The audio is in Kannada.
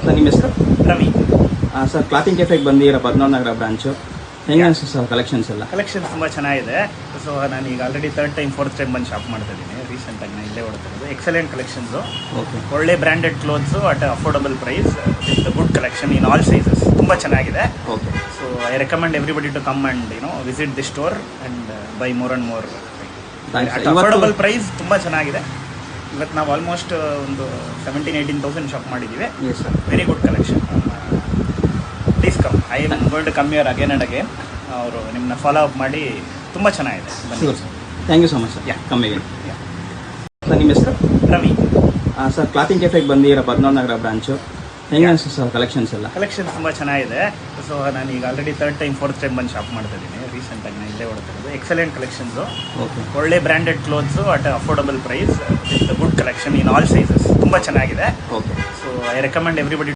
ಸರ್ ನಿಮ್ಮ ಹೆಸರು? ರವಿ. ಸರ್ ಕ್ಲಾತಿಂಗ್ ಕೆಫೆಗೆ ಬಂದಿರೋ ಪದ್ಮನಾಭ ನಗರ ಬ್ರಾಂಚು ಹೆಂಗೆ ಅನಿಸುತ್ತೆ ಸರ್ ಕಲೆಕ್ಷನ್ಸ್ ಎಲ್ಲ? ಕಲೆಕ್ಷನ್ಸ್ ತುಂಬ ಚೆನ್ನಾಗಿದೆ. ಸೊ ನಾನು ಈಗ already third time fourth time ಬಂದು ಶಾಪ್ ಮಾಡ್ತಾ ಇದ್ದೀನಿ. ರೀಸೆಂಟಾಗಿ ನಾನು ಇಲ್ಲೇ ಹೊಡ್ತಿರೋದು. ಎಕ್ಸಲೆಂಟ್ ಕಲೆಕ್ಷನ್ಸು, ಓಕೆ, ಒಳ್ಳೆ branded clothes at affordable price with good collection in all sizes. ತುಂಬ ಚೆನ್ನಾಗಿದೆ. Okay. So I recommend everybody to come and visit the store and buy more and more. At affordable price ತುಂಬ ಚೆನ್ನಾಗಿದೆ. ಇವತ್ತು ನಾವು ಆಲ್ಮೋಸ್ಟ್ ಒಂದು 17,000-18,000 ಶಾಪ್ ಮಾಡಿದ್ದೀವಿ. Yes sir. Very good collection. Please come. I am going to come your again and again. ಅವರು ನಿಮ್ಮನ್ನ ಫಾಲೋ ಅಪ್ ಮಾಡಿ ತುಂಬ ಚೆನ್ನಾಗಿದೆ. Sure sir. Thank you so much sir. Yeah. ಕಮ್ಮಿಗೆ. ಸರ್ ನಿಮ್ಮ ಹೆಸರು? ರವಿ. ಸರ್ ಕ್ಲಾತಿಂಗ್ ಕೆಫೆಗೆ ಬಂದಿರೋ ಪದ್ಮನಾಭ ನಗರ ಬ್ರಾಂಚು ಹೆಂಗೆ ಅನಿಸುತ್ತೆ ಸರ್ ಕಲೆಕ್ಷನ್ಸ್ ಎಲ್ಲ? ಕಲೆಕ್ಷನ್ಸ್ ತುಂಬ ಚೆನ್ನಾಗಿದೆ. ಸೊ ನಾನು ಈಗ already third time fourth time ಬಂದು ಶಾಪ್ ಮಾಡ್ತಾ ಇದ್ದೀನಿ. ರೀಸೆಂಟಾಗಿ ನಾನು ಇಲ್ಲೇ ಹೊಡ್ತಿರೋದು. ಎಕ್ಸಲೆಂಟ್ ಕಲೆಕ್ಷನ್ಸು, ಓಕೆ, ಒಳ್ಳೆ branded clothes at affordable price with good collection in all sizes. ತುಂಬ ಚೆನ್ನಾಗಿದೆ. Okay. So I recommend everybody